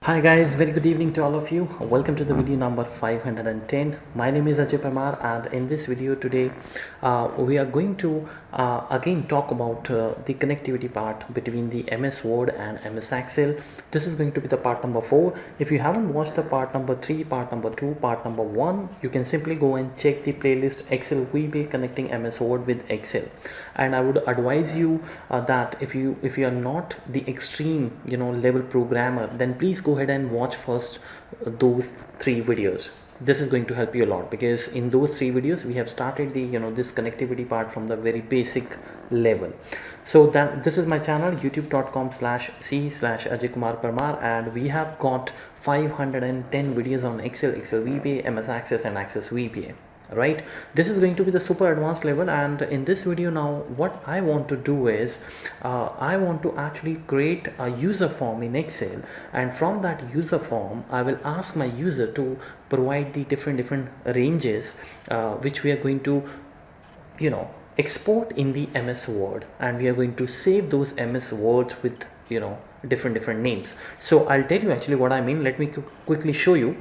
Hi guys, very good evening to all of you. Welcome to the video number 510. My name is Ajay Parmar, and in this video today we are going to again talk about the connectivity part between the MS Word and MS Excel. This is going to be the part number 4. If you haven't watched the part number 3, part number 2, part number 1, you can simply go and check the playlist Excel Vba connecting MS Word with Excel. And I would advise you that if you are not the extreme level programmer, then please go ahead and watch first those 3 videos. This is going to help you a lot, because in those 3 videos we have started the this connectivity part from the very basic level. So that this is my channel, youtube.com/c/Ajay Kumar Parmar, and we have got 510 videos on Excel, Excel Vba, MS Access and Access Vba. Right, this is going to be the super advanced level, and in this video now what I want to do is I want to actually create a user form in Excel, and from that user form I will ask my user to provide the different ranges which we are going to export in the MS Word, and we are going to save those MS Words with different names. So I'll tell you actually what I mean. Let me quickly show you.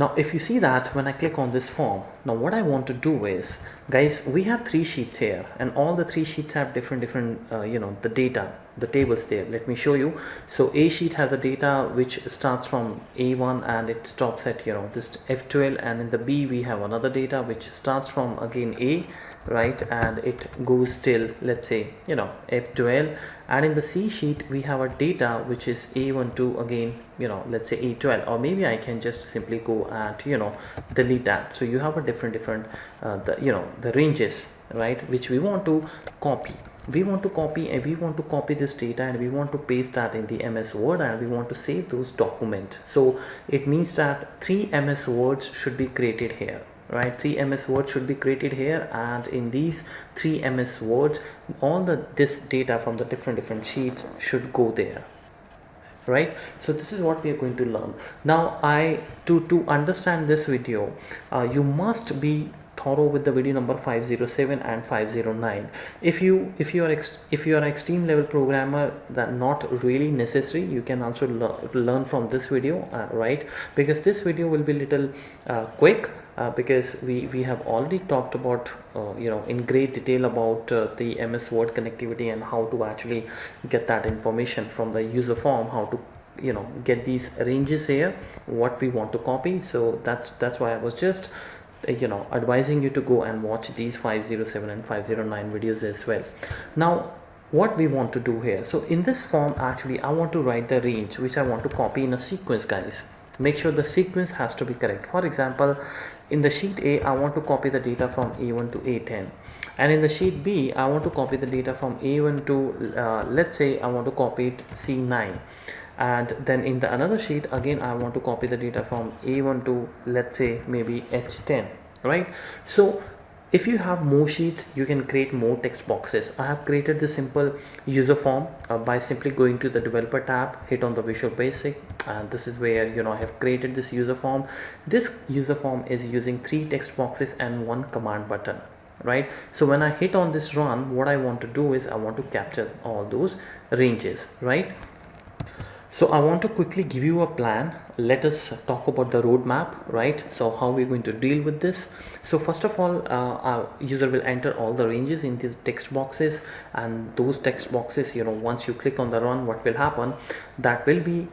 Now if you see that when I click on this form, now what I want to do is, guys, we have 3 sheets here, and all the 3 sheets have different the data, the tables there. Let me show you. So A sheet has a data which starts from A1 and it stops at this F12, and in the B we have another data which starts from again A, right, and it goes till, let's say, F12, and in the C sheet we have a data which is A1 to again let's say A12, or maybe I can just simply go and delete that. So you have a different the ranges, right, which we want to copy. We want to copy this data, and we want to paste that in the MS Word, and we want to save those documents. So it means that 3 MS Words should be created here, right? 3 MS Words should be created here, and in these 3 MS Words all this data from the different sheets should go there, right? So this is what we are going to learn now. To understand this video, you must be thorough with the video number 507 and 509. If you are extreme level programmer, that not really necessary. You can also learn from this video, right, because this video will be little quick, because we have already talked about in great detail about the MS Word connectivity and how to actually get that information from the user form, how to get these ranges here, what we want to copy. So that's why I was just advising you to go and watch these 507 and 509 videos as well. Now what we want to do here, so in this form actually I want to write the range which I want to copy in a sequence, guys. Make sure the sequence has to be correct. For example, in the sheet A I want to copy the data from A1 to A10, and in the sheet B I want to copy the data from A1 to let's say I want to copy it C9, and then in the another sheet again I want to copy the data from A1 to, let's say, maybe H10, right? So if you have more sheets, you can create more text boxes. I have created this simple user form by simply going to the developer tab, hit on the Visual Basic, and this is where I have created this user form. This user form is using 3 text boxes and 1 command button, right? So when I hit on this run, what I want to do is I want to capture all those ranges, right? So I want to quickly give you a plan. Let us talk about the roadmap, right? So how we're going to deal with this. So first of all, our user will enter all the ranges in these text boxes, and those text boxes, once you click on the run, what will happen, that will be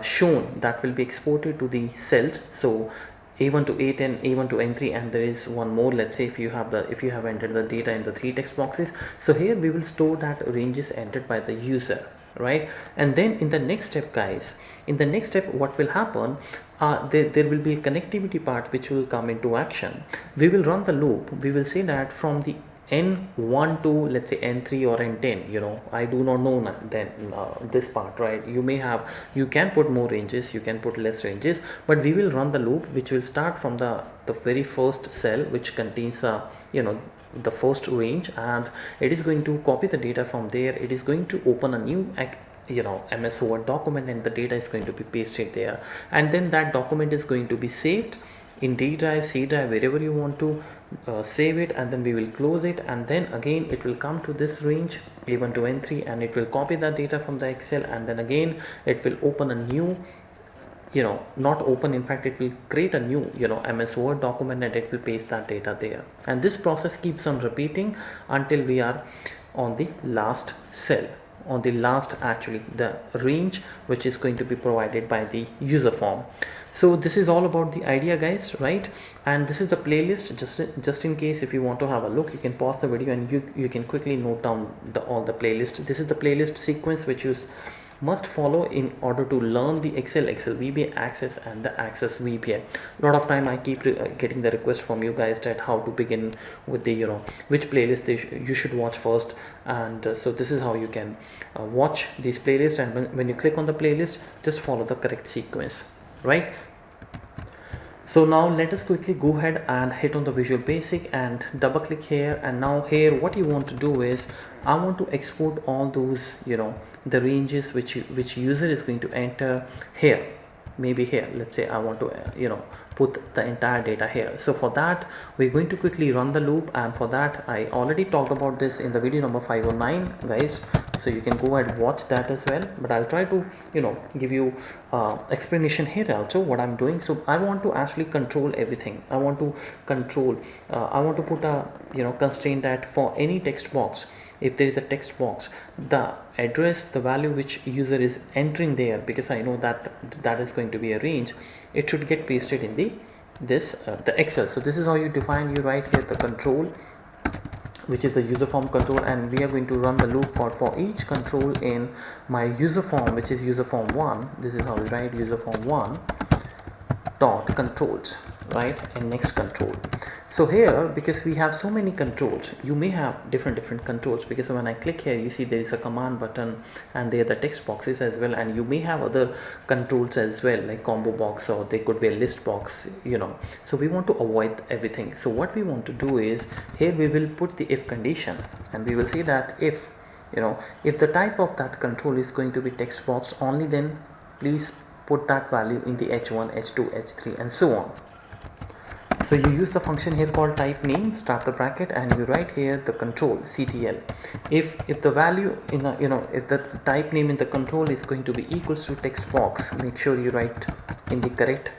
shown, that will be exported to the cells. So A1 to A10, A1 to N3, and there is one more. Let's say if you have entered the data in the 3 text boxes, so here we will store that ranges entered by the user, right? And then in the next step, guys, in the next step what will happen, there will be a connectivity part which will come into action. We will run the loop. We will say that from the N1 to, let's say, N3 or N10, I do not know then this part, right? You can put more ranges, you can put less ranges, but we will run the loop which will start from the very first cell which contains the first range, and it is going to copy the data from there. It is going to open a new MS Word document, and the data is going to be pasted there, and then that document is going to be saved in D drive, C drive, wherever you want to save it, and then we will close it, and then again it will come to this range A1 to N3, and it will copy that data from the Excel, and then again it will open a new not open. In fact, it will create a new MS Word document, and it will paste that data there, and this process keeps on repeating until we are on the last cell, on the last, actually the range which is going to be provided by the user form. So this is all about the idea, guys, right? And this is the playlist. Just in case if you want to have a look, you can pause the video and you can quickly note down all the playlists. This is the playlist sequence which you must follow in order to learn the Excel Vba Access and the Access Vba. A lot of time I keep getting the request from you guys that how to begin with the which playlist you should watch first, and so this is how you can watch these playlists, and when you click on the playlist, just follow the correct sequence, right? So now let us quickly go ahead and hit on the Visual Basic and double click here, and now here what you want to do is I want to export all those the ranges which user is going to enter here. Maybe here, let's say I want to put the entire data here. So for that we're going to quickly run the loop, and for that I already talked about this in the video number 509, guys, so you can go ahead and watch that as well, but I'll try to give you explanation here also what I'm doing. So I want to actually control everything. I want to control I want to put a constraint that for any text box, if there is a text box, the address, the value which user is entering there, because I know that that is going to be a range, it should get pasted in the Excel. So this is how you define, you write here the control, which is a user form control, and we are going to run the loop for each control in my user form, which is user form 1. This is how we write user form 1 dot controls, right, and next control. So here, because we have so many controls, you may have different controls, because when I click here, you see there is a command button and there are the text boxes as well, and you may have other controls as well, like combo box, or they could be a list box, so we want to avoid everything. So what we want to do is here we will put the if condition, and we will say that if the type of that control is going to be text box only, then please put that value in the h1, h2, h3 and so on. So you use the function here called type name, start the bracket, and you write here the control ctl. If the value in a, if the type name in the control is going to be equals to text box, make sure you write in the correct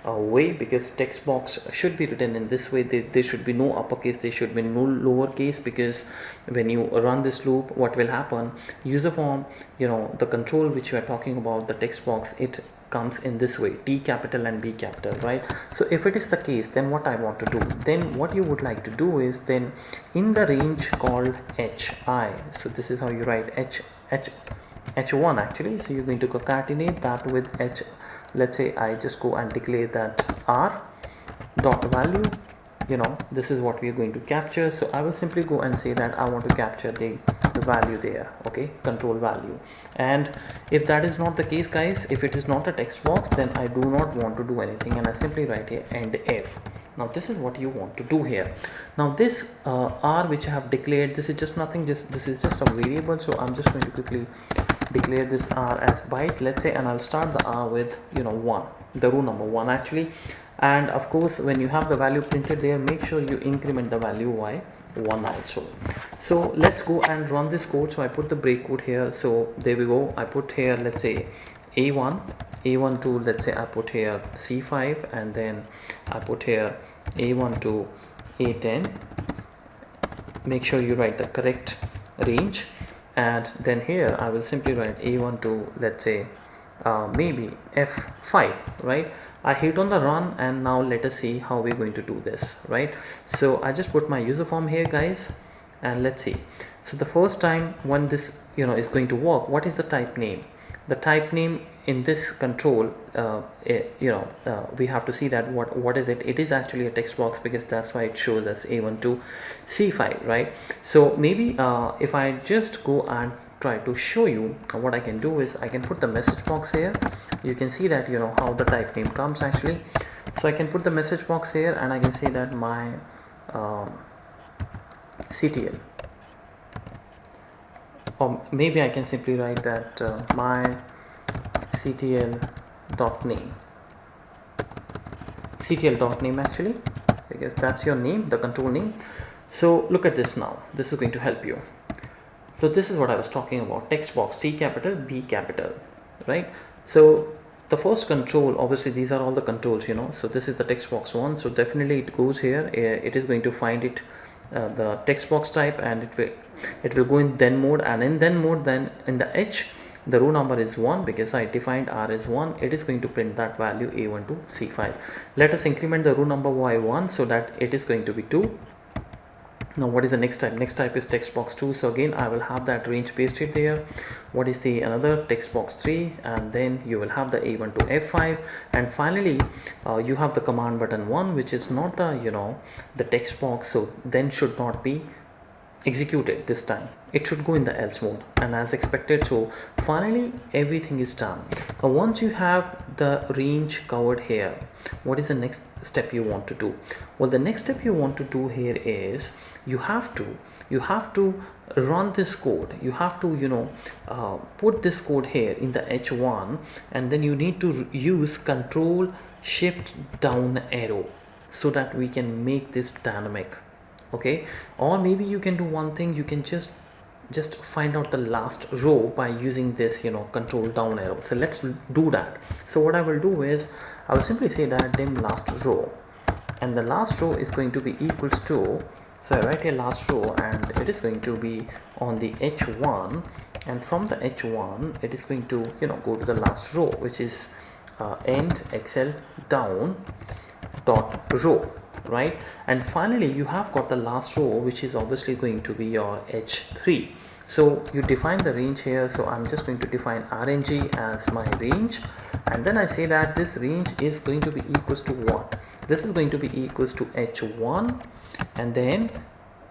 way, because text box should be written in this way. There should be no uppercase, there should be no lowercase, because when you run this loop, what will happen, user form, the control which you are talking about, the text box, it comes in this way, T capital and B capital, right? So if it is the case, then what I want to do, then what you would like to do is, then in the range called HI, so this is how you write H1 actually, so you're going to concatenate that with H. Let's say I just go and declare that R dot value, this is what we are going to capture. So I will simply go and say that I want to capture the value there, okay, control value. And if that is not the case, guys, if it is not a text box, then I do not want to do anything, and I simply write here and if. Now this is what you want to do here. Now this R which I have declared, this is just nothing, this is just a variable, so I'm just going to quickly declare this R as byte, let's say, and I'll start the R with 1, the row number 1 actually. And of course, when you have the value printed there, make sure you increment the value by 1 also. So let's go and run this code. So I put the break code here, so there we go. I put here, let's say A1 to, let's say I put here C5, and then I put here A1 to A10. Make sure you write the correct range, and then here I will simply write A1 to, let's say maybe F5, right? I hit on the run, and now let us see how we're going to do this, right? So I just put my user form here, guys, and let's see. So the first time when this is going to work, what is the type name? The type name in this control, we have to see that what is it. It is actually a text box, because that's why it shows as A1 to C5, right? So maybe if I just go and try to show you, what I can do is I can put the message box here. You can see that how the type name comes actually. So I can put the message box here, and I can say that my CTL, or maybe I can simply write that my CTL dot name actually, because that's your name, the control name. So look at this now, this is going to help you. So this is what I was talking about, text box, T capital, B capital, right? So the first control, obviously these are all the controls, so this is the text box one, so definitely it goes here. It is going to find it, the text box type, and it will go in then mode, and in then mode, then in the H, the row number is 1 because I defined R as 1. It is going to print that value A1 to C5. Let us increment the row number by 1 so that it is going to be 2. Now what is the next type? Next type is text box 2, so again I will have that range pasted there. What is the another? Text box 3, and then you will have the A1 to F5, and finally you have the command button 1, which is not the the text box, so then should not be executed this time. It should go in the else mode, and as expected. So finally everything is done. Now once you have the range covered here, what is the next step you want to do? Well, the next step you want to do here is you have to run this code. You have to put this code here in the H1, and then you need to use Control Shift down arrow so that we can make this dynamic. Okay, or maybe you can do one thing. You can just find out the last row by using this control down arrow. So let's do that. So what I will do is I will simply say that dim last row, and the last row is going to be equals to, so I write here last row, and it is going to be on the H1, and from the H1 it is going to go to the last row, which is end Excel down dot row, right? And finally you have got the last row, which is obviously going to be your H3. So you define the range here, so I'm just going to define RNG as my range, and then I say that this range is going to be equals to what? This is going to be equals to H1 and then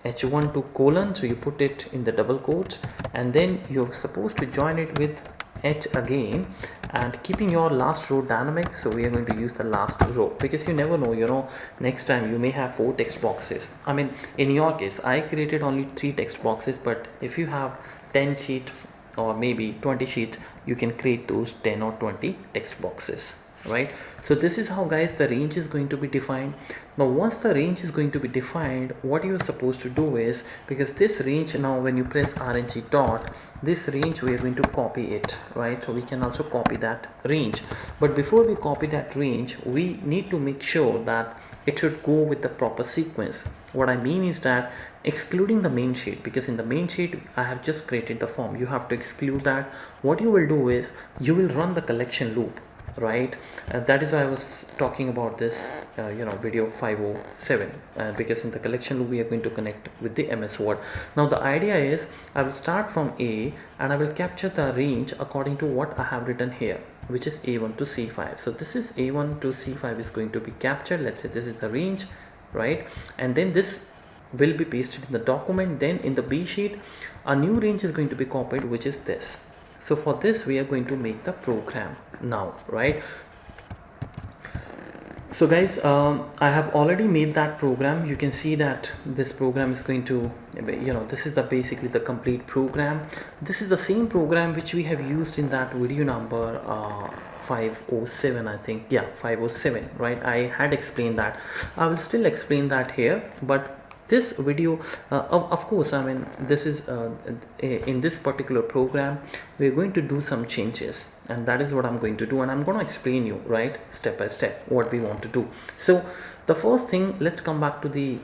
H1 to colon, so you put it in the double quotes, and then you're supposed to join it with H again, and keeping your last row dynamic. So we are going to use the last row, because you never know, next time you may have 4 text boxes. I mean, in your case I created only 3 text boxes, but if you have 10 sheets or maybe 20 sheets, you can create those 10 or 20 text boxes, right? So this is how, guys, the range is going to be defined. Now once the range is going to be defined, what you're supposed to do is, because this range, now when you press RNG dot, this range we are going to copy it, right? So we can also copy that range, but before we copy that range, we need to make sure that it should go with the proper sequence. What I mean is that excluding the main sheet, because in the main sheet I have just created the form, you have to exclude that. What you will do is you will run the collection loop, right? That is why I was talking about this video 507, because in the collection loop we are going to connect with the MS Word. Now the idea is I will start from A and I will capture the range according to what I have written here, which is A1 to C5. So this is A1 to C5 is going to be captured. Let's say this is the range, right? And then this will be pasted in the document. Then in the B sheet a new range is going to be copied, which is this. So for this we are going to make the program now, right? So guys, I have already made that program. You can see that this program is going to, this is basically the complete program. This is the same program which we have used in that video number 507, I think. Yeah, 507, right? I had explained that. I will still explain that here, but this video, of course, I mean, this is in this particular program we're going to do some changes, and that is what I'm going to do, and I'm going to explain you, right, step by step what we want to do. So the first thing, let's come back to the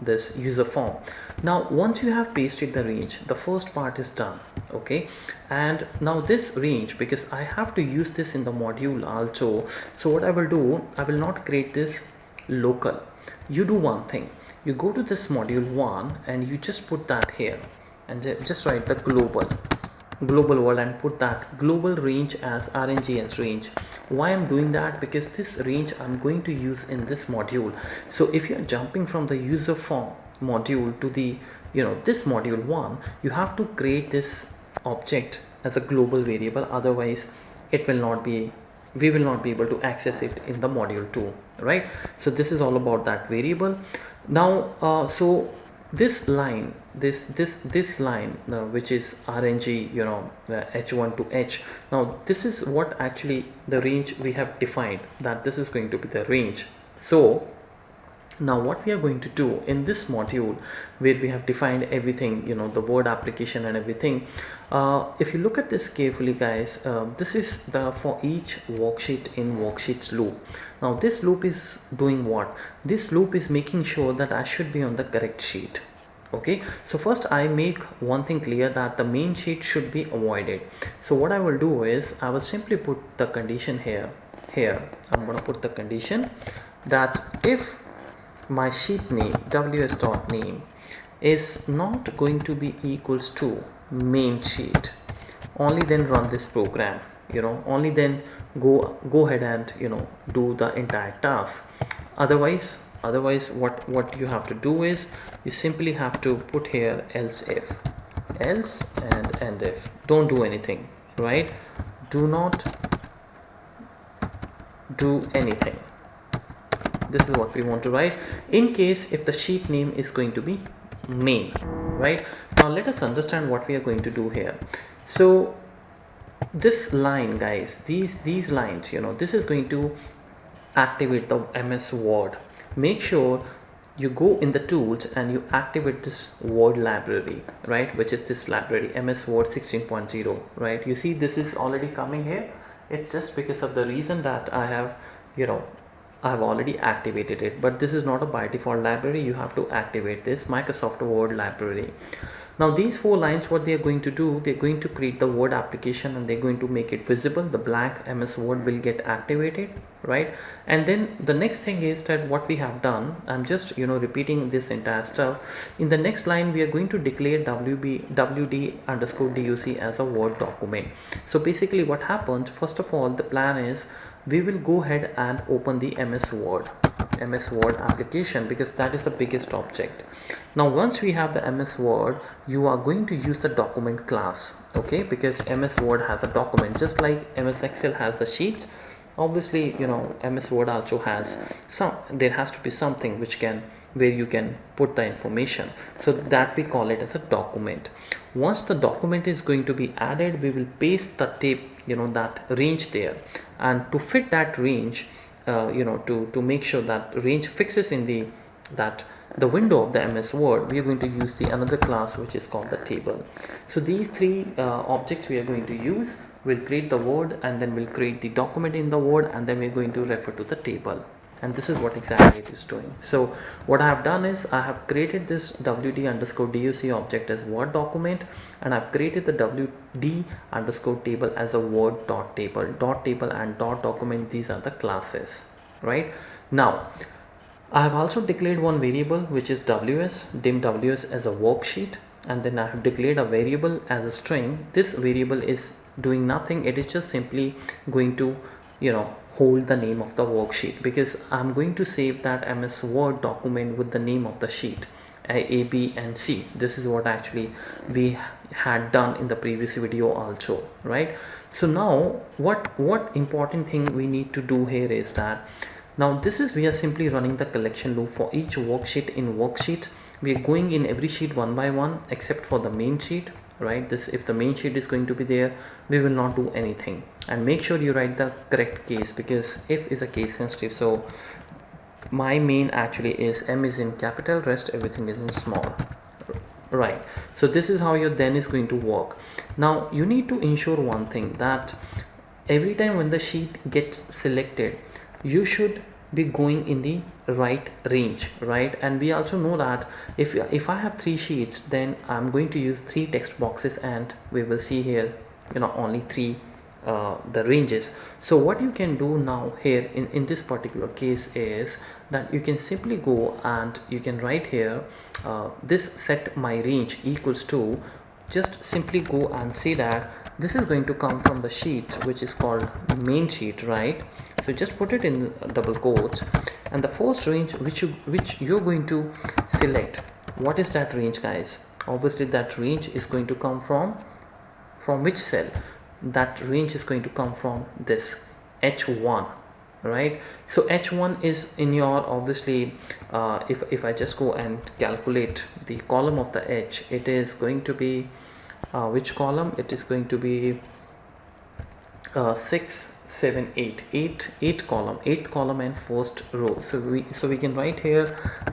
this user form. Now once you have pasted the range, the first part is done, okay? And now this range, because I have to use this in the module also, so what I will do, I will not create this local. You do one thing, you go to this module 1 and you just put that here, and just write the global world and put that global range as RNG as range. Why I'm doing that? Because this range I'm going to use in this module. So if you're jumping from the user form module to the this module 1, you have to create this object as a global variable, otherwise it will not be, we will not be able to access it in the module 2, right? So this is all about that variable. Now so this line, this line, which is RNG, H1 to H, now this is what actually the range we have defined, that this is going to be the range. So Now what we are going to do in this module, where we have defined everything, the word application and everything, if you look at this carefully, guys, this is the for each worksheet in worksheets loop. Now this loop is doing what? This loop is making sure that I should be on the correct sheet. Okay, so first I make one thing clear, that the main sheet should be avoided. So what I will do is I will simply put the condition here. I'm going to put the condition that if my sheet name ws.name is not going to be equals to main sheet, only then run this program, only then go ahead and do the entire task. Otherwise what you have to do is you simply have to put here else and end if. Don't do anything, right? Do not do anything. This is what we want to write in case if the sheet name is going to be main, right? Now let us understand what we are going to do here. So this line, guys, these lines, this is going to activate the MS Word. Make sure you go in the tools and you activate this Word library, right, which is this library MS Word 16.0, right? You see this is already coming here. It's just because of the reason that I have already activated it, but this is not a by default library. You have to activate this Microsoft Word library. Now these 4 lines, what they are going to do, they're going to create the Word application and they're going to make it visible. The blank MS Word will get activated, right? And then the next thing is that what we have done, I'm just repeating this entire stuff. In the next line we are going to declare wd_duc as a Word document. So basically what happens, first of all, the plan is we will go ahead and open the MS Word application, because that is the biggest object. Now once we have the MS Word, you are going to use the document class, okay, because MS Word has a document just like MS Excel has the sheets. Obviously MS Word also has there has to be something where you can put the information, so that we call it as a document. Once the document is going to be added, we will paste the tape, that range there, and to fit that range, to make sure that range fixes in the window of the MS Word, we are going to use the another class which is called the table. So these 3 objects we are going to use. We'll create the Word, and then we'll create the document in the Word, and then we're going to refer to the table. And this is what exactly it is doing. So what I have done is I have created this wd_duc object as Word document, and I've created the wd_table as a Word.table. Table and document, these are the classes, right? Now I have also declared one variable which is dim ws as a worksheet, and then I have declared a variable as a string. This variable is doing nothing. It is just simply going to hold the name of the worksheet, because I'm going to save that MS Word document with the name of the sheet A, B and C. This is what actually we had done in the previous video also, right? So now what important thing we need to do here is that now we are simply running the collection loop for each worksheet in worksheets. We are going in every sheet one by one except for the main sheet, right? If the main sheet is going to be there, we will not do anything. And make sure you write the correct case, because if is a case sensitive. So my main actually is M is in capital, rest everything is in small, right? So this is how your then is going to work. Now you need to ensure one thing, that every time when the sheet gets selected, you should be going in the right range, right? And we also know that if I have 3 sheets, then I'm going to use 3 text boxes, and we will see here only 3 the ranges. So what you can do now here in this particular case is that you can simply go and you can write here this set my range equals to, just simply go and say that this is going to come from the sheet which is called main sheet, right? So just put it in double quotes, and the first range which you're going to select, what is that range, guys? Obviously that range is going to come from which cell? That range is going to come from this H1, right? So H1 is in your, obviously if I just go and calculate the column of the H, it is going to be which column? It is going to be 6 7 8 8 column, eighth column and first row. So we can write here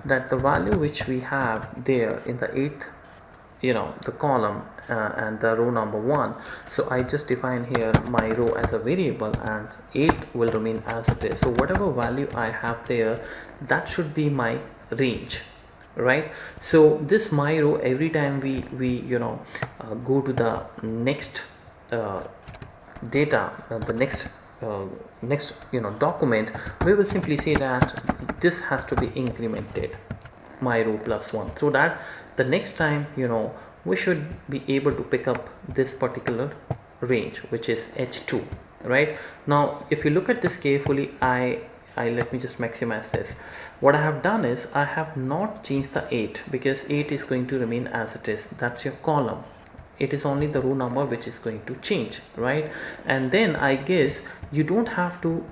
that the value which we have there in the eighth, the column and the row number 1. So I just define here my row as a variable, and 8 will remain as it is. So whatever value I have there, that should be my range, right? So this my row, every time we go to the next data, the next document, we will simply say that this has to be incremented, my row plus 1, so that the next time we should be able to pick up this particular range, which is h2, right? Now if you look at this carefully, I let me just maximize this. What I have done is I have not changed the 8, because 8 is going to remain as it is. That's your column. It is only the row number which is going to change, right? And then I guess you don't have to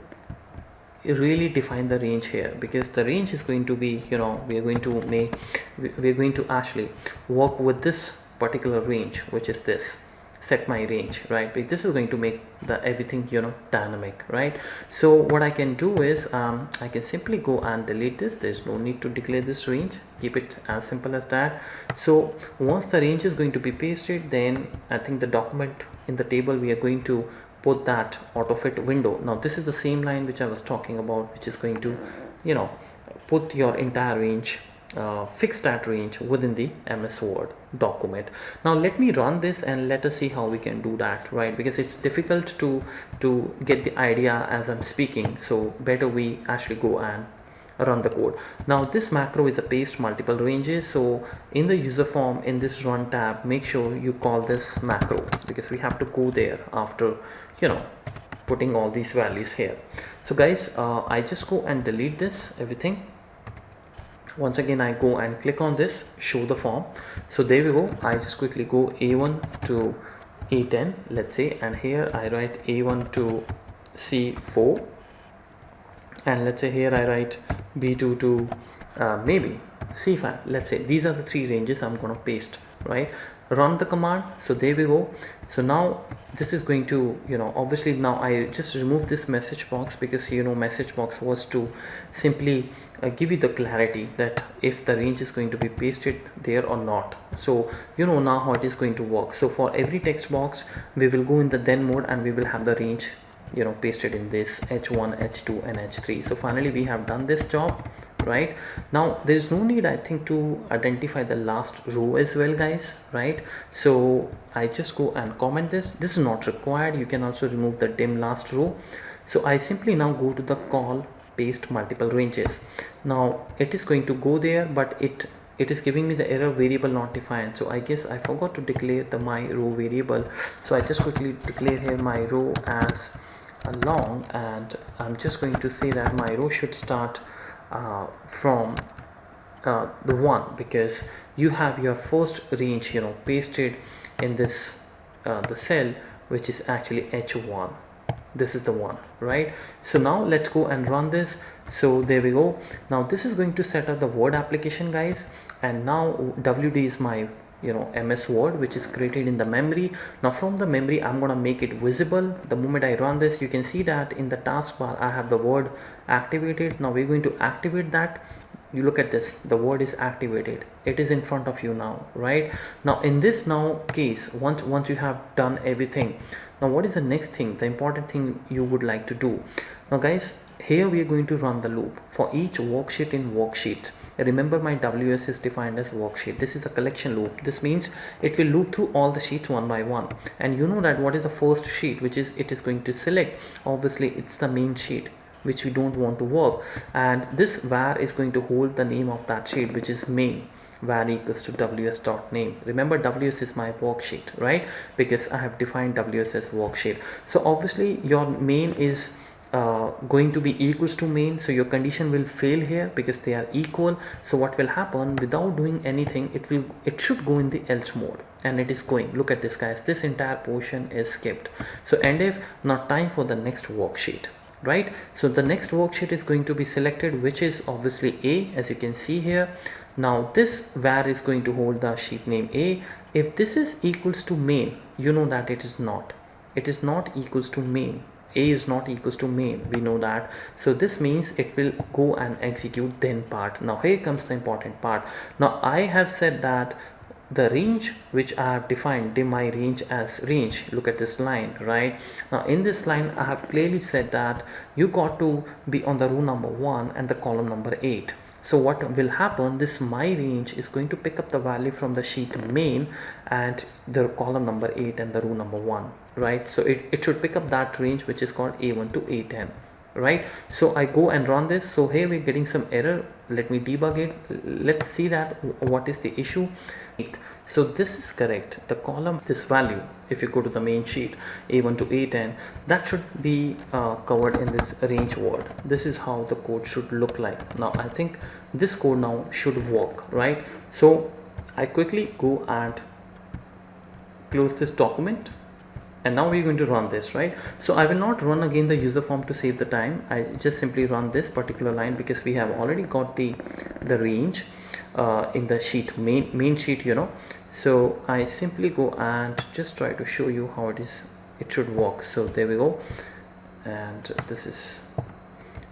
really define the range here, because the range is going to be, we are going to actually work with this particular range, which is this set my range, right? But this is going to make the everything dynamic, right? So what I can do is I can simply go and delete this. There's no need to declare this range. Keep it as simple as that. So once the range is going to be pasted, then I think the document in the table, we are going to put that auto fit window. Now this is the same line which I was talking about, which is going to put your entire range, fix that range within the MS Word document. Now let me run this and let us see how we can do that, right? Because it's difficult to get the idea as I'm speaking, so better we actually go and run the code. Now this macro is a paste multiple ranges, so in the user form, in this run tab, make sure you call this macro, because we have to go there after putting all these values here. So guys, I just go and delete this everything. Once again I go and click on this show the form. So there we go. I just quickly go A1 to A10, let's say, and here I write A1 to C4, and let's say here I write B2 to maybe C5. Let's say these are the three ranges I'm going to paste, right? Run the command. So there we go. So now this is going to, obviously now I just remove this message box, because message box was to simply give you the clarity that if the range is going to be pasted there or not. So now how it is going to work. So for every text box, we will go in the then mode, and we will have the range pasted in this h1, h2 and h3. So finally we have done this job, right? Now there is no need, I think, to identify the last row as well, guys, right? So I just go and comment this. This is not required. You can also remove the dim last row. So I simply now go to the call paste multiple ranges. Now it is going to go there, but it is giving me the error variable not defined. So I guess I forgot to declare the my row variable. So I just quickly declare here my row as a long, and I'm just going to say that my row should start from the 1, because you have your first range pasted in this the cell, which is actually h1. This is the one, right? So now let's go and run this. So there we go. Now this is going to set up the Word application, guys, and now WD is my MS Word, which is created in the memory. Now from the memory, I'm gonna make it visible. The moment I run this, you can see that in the taskbar I have the word activated. Now we're going to activate that. You look at this, the word is activated. It is in front of you now, right? Now in this case, once you have done everything, now what is the next thing, the important thing you would like to do? Now guys, here we are going to run the loop for each worksheet in worksheet. Remember, my WS is defined as worksheet. This is the collection loop. This means it will loop through all the sheets one by one, and you know that what is the first sheet, which is it is going to select. Obviously it's the main sheet which we don't want to work, and this var is going to hold the name of that sheet, which is main. Var equals to ws.name. Remember, ws is my worksheet, right? Because I have defined ws as worksheet. So obviously your main is going to be equals to main, so your condition will fail here because they are equal. So what will happen, without doing anything, it should go in the else mode, and it is going. Look at this, guys, this entire portion is skipped. So end if, now time for the next worksheet, right? So the next worksheet is going to be selected, which is obviously A, as you can see here. Now this var is going to hold the sheet name A. If this is equals to main, you know that it is not. it is not equals to main. A is not equals to main, we know that. So this means it will go and execute then part. Now here comes the important part. Now I have said that the range which I have defined my range as range, look at this line, right? Now in this line I have clearly said that you got to be on the row number 1 and the column number 8. So what will happen, this my range is going to pick up the value from the sheet main and the column number 8 and the row number 1, right? So it should pick up that range which is called A1 to A10, right? So I go and run this. So here we're getting some error. Let me debug it. Let's see that what is the issue. So this is correct. The column, this value, if you go to the main sheet A1 to A10, that should be covered in this range word. This is how the code should look like. Now I think this code now should work, right? So I quickly go and close this document, and now we're going to run this, right? So I will not run again the user form to save the time. I just simply run this particular line because we have already got the range in the sheet main sheet, you know. So I simply go and just try to show you how it should work. So there we go, and this is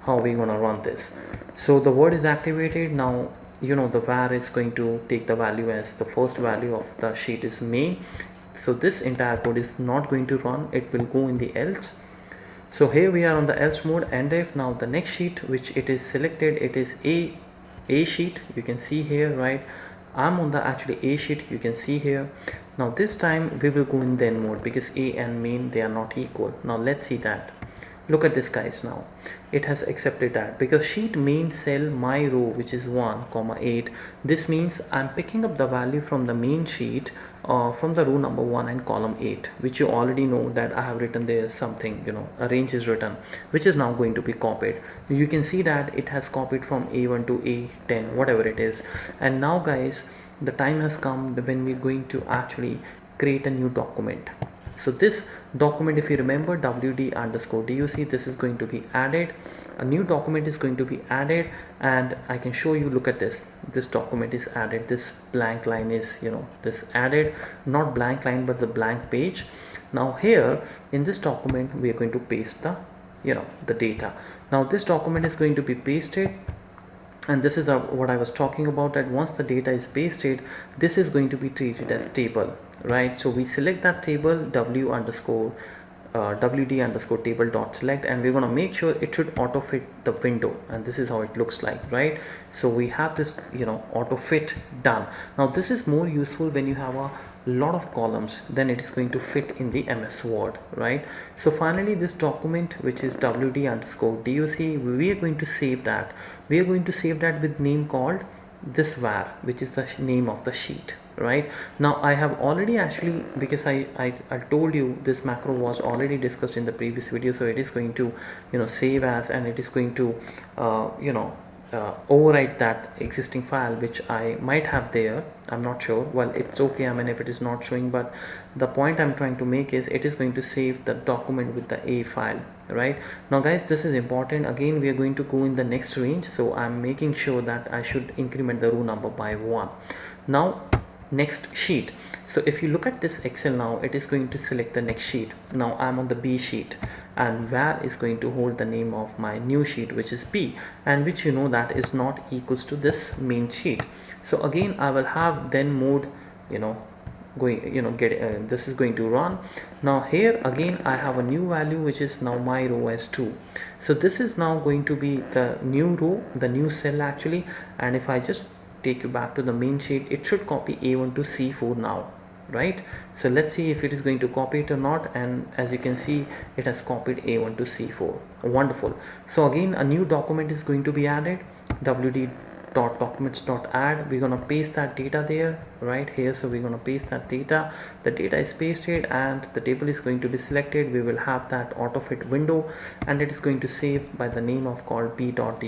how we're gonna run this. So the word is activated. Now you know the var is going to take the value as the first value of the sheet is main. So this entire code is not going to run, it will go in the else. So here we are on the else mode, and if now the next sheet which it is selected, it is a sheet, you can see here, right? I'm on the actually A sheet, you can see here. Now this time we will go in then mode because A and main, they are not equal. Now let's see that. Look at this, guys. Now it has accepted that because sheet main cell my row which is 1,8, this means I'm picking up the value from the main sheet from the row number 1 and column 8, which you already know that I have written there something, you know, a range is written, which is now going to be copied. You can see that it has copied from A1 to A10, whatever it is. And now guys, the time has come when we're going to actually create a new document. So this document, if you remember, wd underscore duc, this is going to be added. A new document is going to be added, and I can show you. Look at this. This document is added. This blank line is, you know, this added, not blank line but the blank page. Now here in this document we are going to paste the, you know, the data. Now this document is going to be pasted, and this is what I was talking about, that once the data is pasted, this is going to be treated as table, right? So we select that table, wd underscore table dot select, and we're going to make sure it should auto fit the window, and this is how it looks like, right? So we have this, you know, auto fit done. Now this is more useful when you have a lot of columns, then it is going to fit in the MS Word, right? So finally this document, which is wd underscore duc, we are going to save that. We are going to save that with name called this var, which is the name of the sheet, right? Now I have already actually, because I told you this macro was already discussed in the previous video, so it is going to, you know, save as, and it is going to overwrite that existing file which I might have there. I'm not sure. Well, it's okay, I mean, if it is not showing, but the point I'm trying to make is it is going to save the document with the A file, right? Now guys, this is important. Again, we are going to go in the next range, so I'm making sure that I should increment the row number by 1. Now next sheet. So if you look at this Excel now, it is going to select the next sheet. Now I'm on the B sheet, and var is going to hold the name of my new sheet, which is B, and which you know that is not equals to this main sheet. So again I will have then mode, you know, going, you know, this is going to run. Now here again I have a new value which is now my row as 2. So this is now going to be the new row, the new cell actually, and if I just take you back to the main sheet, it should copy A1 to C4 now, right? So let's see if it is going to copy it or not, and as you can see, it has copied A1 to C4. Wonderful. So again a new document is going to be added, wd.documents.add. we're going to paste that data there right here. So we're going to paste that data, the data is pasted, and the table is going to be selected. We will have that auto fit window, and it is going to save by the name of called b.doc.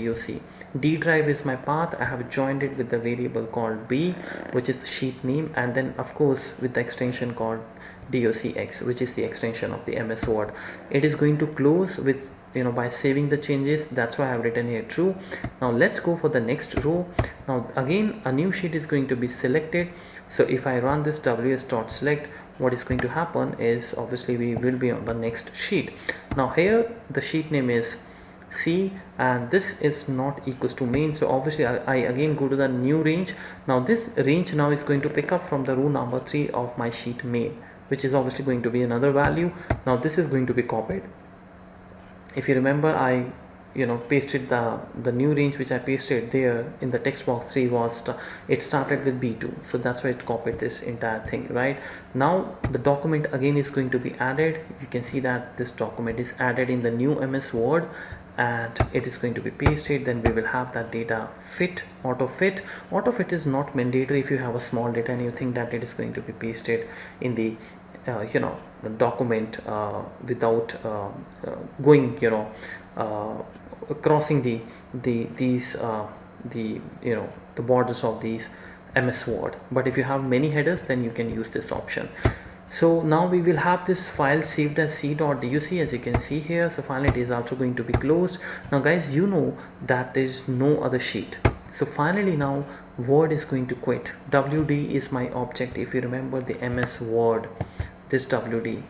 D drive is my path. I have joined it with the variable called B, which is the sheet name, and then of course with the extension called docx, which is the extension of the MS Word. It is going to close with, you know, by saving the changes. That's why I have written here true. Now let's go for the next row. Now again a new sheet is going to be selected. So if I run this ws.select, what is going to happen is obviously we will be on the next sheet. Now here the sheet name is C, and this is not equals to main, so obviously I again go to the new range. Now this range now is going to pick up from the row number 3 of my sheet main, which is obviously going to be another value. Now this is going to be copied. If you remember, I pasted the new range which I pasted there in the text box 3 was it started with B2, so that's why it copied this entire thing. Right now the document again is going to be added. You can see that this document is added in the new MS Word, and it is going to be pasted. Then we will have that data fit, auto fit is not mandatory if you have a small data and you think that it is going to be pasted in the the document without going crossing the borders of these MS Word. But if you have many headers, then you can use this option. So now we will have this file saved as c.duc, as you can see here. So finally it is also going to be closed. Now guys, you know that there is no other sheet. So finally now Word is going to quit. WD is my object. If you remember the MS Word, this WD,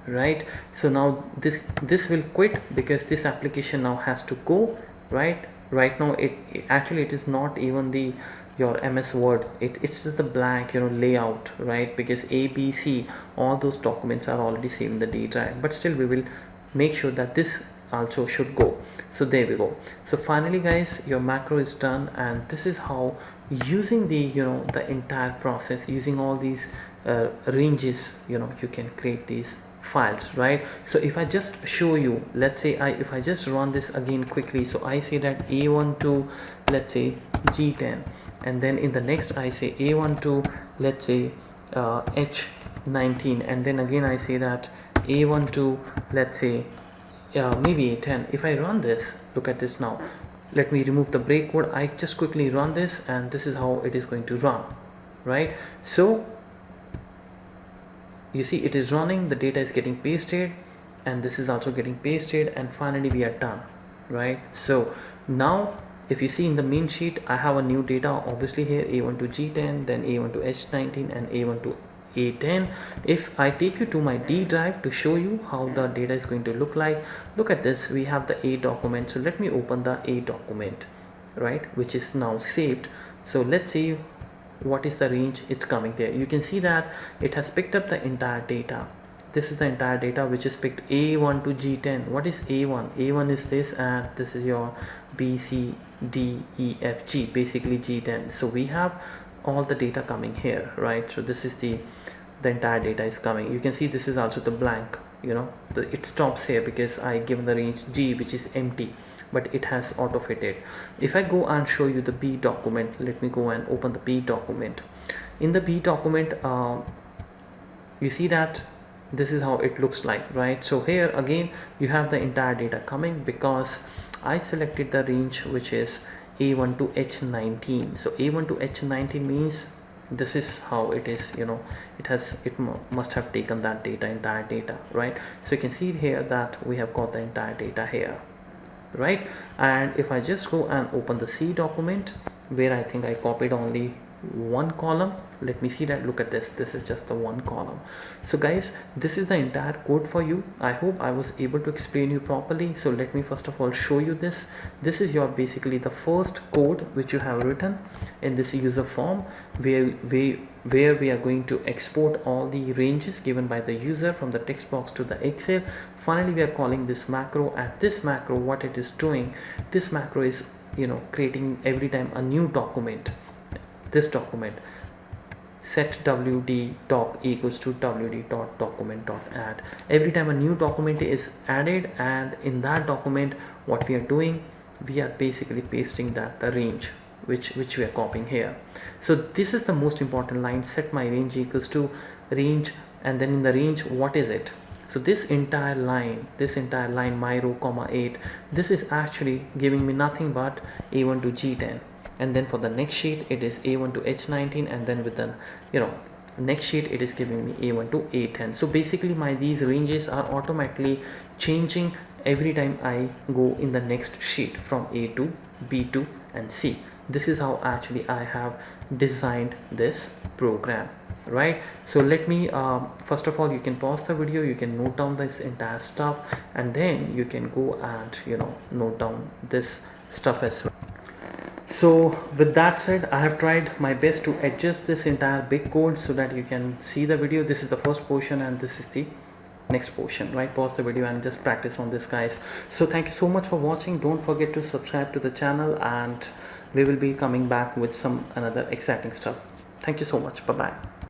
right? So now this will quit because this application now has to go. Right now it actually it is not even the your MS Word, it's just the blank layout, right? Because A, B, C, all those documents are already saved in the D drive, but still we will make sure that this also should go. So there we go. So finally guys, your macro is done, and this is how using the the entire process, using all these ranges, you can create these files, right? So if I just show you, let's say if I just run this again quickly, so I say that A1 to, let's say, G10, and then in the next I say A1 to, let's say, H19, and then again I say that A1 to, let's say, maybe A10. If I run this, look at this now. Let me remove the break code. I just quickly run this, and this is how it is going to run, right? So you see it is running, the data is getting pasted, and this is also getting pasted, and finally we are done, right? So now if you see in the main sheet, I have a new data obviously here, A1 to G10, then A1 to H19, and A1 to A10. If I take you to my D drive to show you how the data is going to look like, look at this. We have the A document. So let me open the A document, right, which is now saved. So let's see what is the range it's coming there. You can see that it has picked up the entire data. This is the entire data which is picked, A1 to G10. What is A1? A1 is this, and this is your B, C, D, E, F, G, basically G10. So we have all the data coming here, right? So this is the entire data is coming. You can see this is also the blank, it stops here because I given the range G, which is empty, but it has auto fitted. If I go and show you the B document, let me go and open the B document. In the B document, you see that this is how it looks like, right? So here again you have the entire data coming because I selected the range which is A1 to H19. So A1 to H19 means this is how it is, it must have taken that data, entire data, right? So you can see here that we have got the entire data here, right? And if I just go and open the C document, where I think I copied only one column, let me see that. Look at this, this is just the one column. So guys, this is the entire code for you. I hope I was able to explain you properly. So let me first of all show you this. This is your basically the first code which you have written in this user form, where we are going to export all the ranges given by the user from the text box to the Excel. Finally we are calling this macro, and this macro, what it is doing, this macro is creating every time a new document. This document, set wd doc equals to wd dot document dot add. Every time a new document is added, and in that document what we are doing, we are basically pasting that the range which we are copying here. So this is the most important line, set my range equals to range, and then in the range, what is it? So this entire line, my row comma 8, this is actually giving me nothing but A1 to G10. And then for the next sheet it is A1 to H19, and then with the next sheet it is giving me A1 to A10. So basically these ranges are automatically changing every time I go in the next sheet from A2, B2 and C. This is how actually I have designed this program. right? So let me first of all, you can pause the video, you can note down this entire stuff, and then you can go and note down this stuff as well. So with that said, I have tried my best to adjust this entire big code so that you can see the video. This is the first portion and this is the next portion, right? Pause the video and just practice on this, guys. So thank you so much for watching. Don't forget to subscribe to the channel, and we will be coming back with some another exciting stuff. Thank you so much. Bye bye.